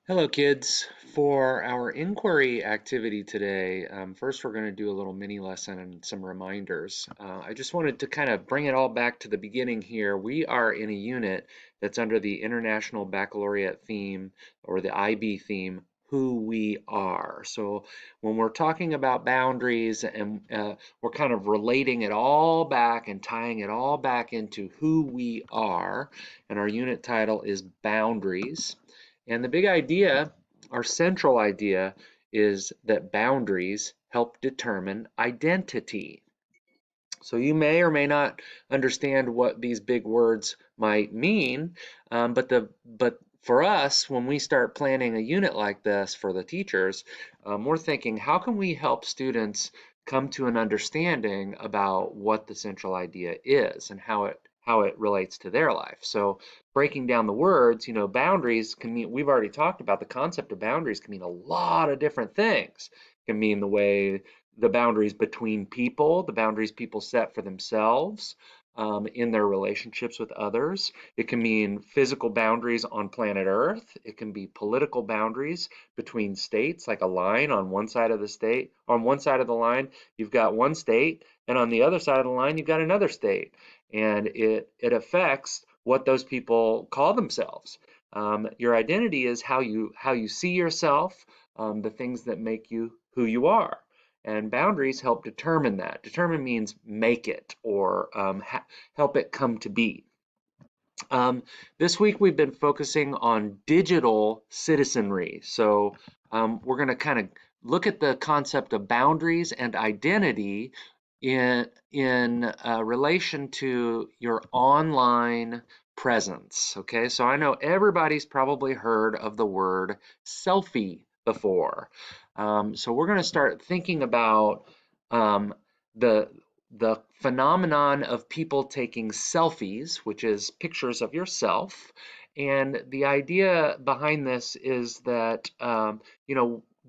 Hello, kids. For our inquiry activity today, first we're going to do a little mini lesson and some reminders. I just wanted to kind of bring it all back to the beginning here. We are in a unit that's under the International Baccalaureate theme, or the IB theme, who we are. So when we're talking about boundaries and we're kind of relating it all back and tying it all back into who we are, and our unit title is Boundaries. And the big idea, our central idea, is that boundaries help determine identity. So you may or may not understand what these big words might mean, but for us, when we start planning a unit like this for the teachers, we're thinking, how can we help students come to an understanding about what the central idea is and how it relates to their life? So breaking down the words, boundaries can mean, we've already talked about the concept of boundaries can mean a lot of different things. It can mean the boundaries between people, the boundaries people set for themselves in their relationships with others. It can mean physical boundaries on planet Earth. It can be political boundaries between states, like a line on one side of the state. On one side of the line, you've got one state, and on the other side of the line, you've got another state. And it affects what those people call themselves. Your identity is how you see yourself, the things that make you who you are. And boundaries help determine that. Determine means make it or help it come to be. This week we've been focusing on digital citizenry. So we're going to kind of look at the concept of boundaries and identity in relation to your online presence. Okay, so I know everybody's probably heard of the word selfie before. So we're going to start thinking about um, the the phenomenon of people taking selfies, which is pictures of yourself. And the idea behind this is that,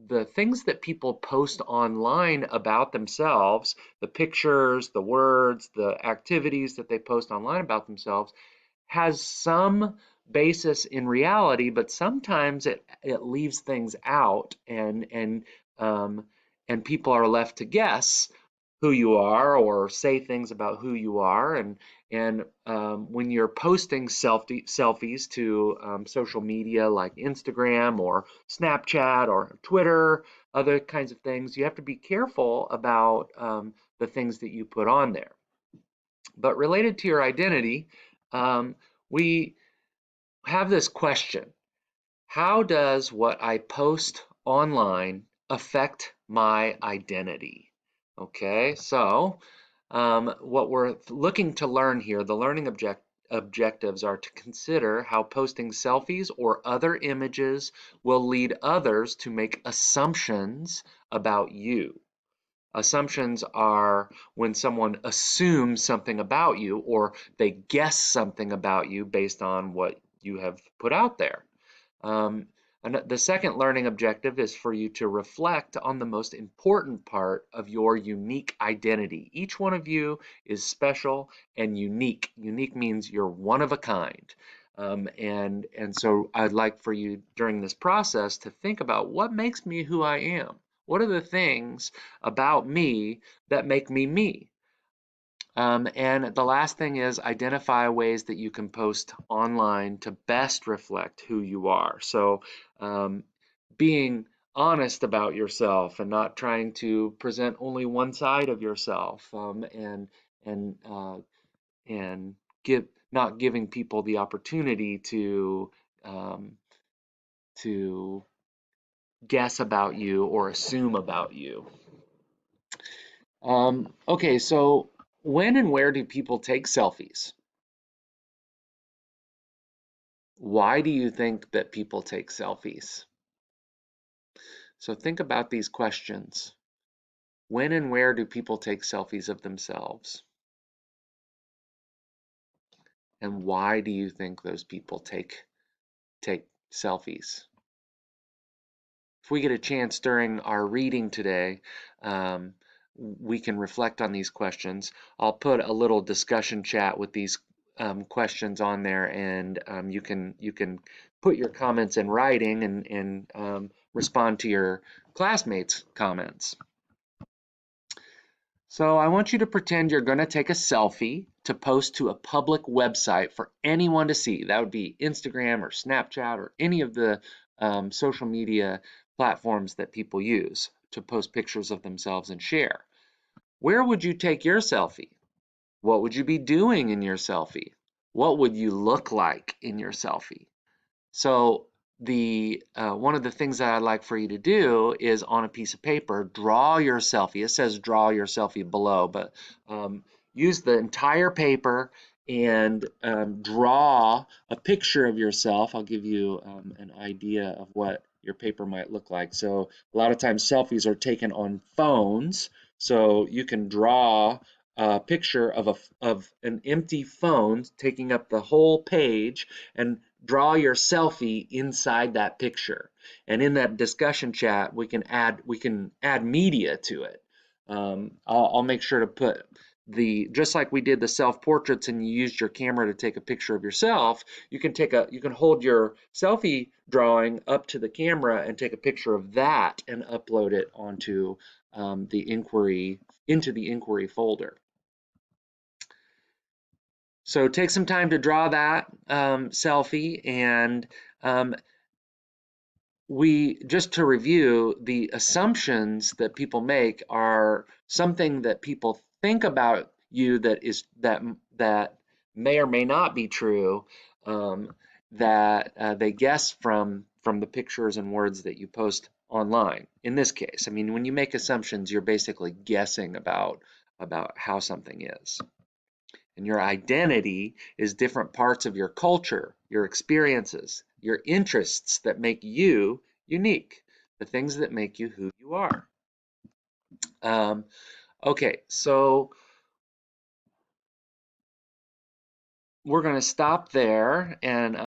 the things that people post online about themselves, the pictures, the words, the activities that they post online about themselves, has some basis in reality, but sometimes it leaves things out and people are left to guess who you are or say things about who you are. And when you're posting selfies to social media like Instagram or Snapchat or Twitter, other kinds of things, you have to be careful about the things that you put on there. But related to your identity, we have this question: how does what I post online affect my identity? Okay, so what we're looking to learn here, the learning objectives are to consider how posting selfies or other images will lead others to make assumptions about you. Assumptions are when someone assumes something about you or they guess something about you based on what you have put out there. Um, and the second learning objective is for you to reflect on the most important part of your unique identity. Each one of you is special and unique. Unique means you're one of a kind. And so I'd like for you during this process to think about what makes me who I am. What are the things about me that make me me? And the last thing is identify ways that you can post online to best reflect who you are. So being honest about yourself and not trying to present only one side of yourself, and and give not giving people the opportunity um, to guess about you or assume about you. Okay, so when and where do people take selfies? Why do you think that people take selfies? So think about these questions. When and where do people take selfies of themselves? And why do you think those people take selfies? If we get a chance during our reading today, we can reflect on these questions. I'll put a little discussion chat with these questions on there, and you can put your comments in writing and respond to your classmates' comments. So I want you to pretend you're going to take a selfie to post to a public website for anyone to see. That would be Instagram or Snapchat or any of the social media platforms that people use to post pictures of themselves and share. Where would you take your selfie? What would you be doing in your selfie? What would you look like in your selfie? So the one of the things that I'd like for you to do is on a piece of paper, draw your selfie. It says draw your selfie below, but use the entire paper and draw a picture of yourself. I'll give you an idea of what your paper might look like. So a lot of times selfies are taken on phones, so you can draw a picture of an empty phone taking up the whole page and draw your selfie inside that picture. And in that discussion chat, we can add media to it. I'll make sure to put just like we did the self portraits and you used your camera to take a picture of yourself, you can hold your selfie drawing up to the camera and take a picture of that and upload it onto into the inquiry folder. So take some time to draw that selfie, and um, just to review, the assumptions that people make are something that people think about you that may or may not be true, that they guess from the pictures and words that you post online. In this case, I mean, when you make assumptions, you're basically guessing about how something is. And your identity is different parts of your culture, your experiences, your interests that make you unique, the things that make you who you are. Um, okay, so we're going to stop there and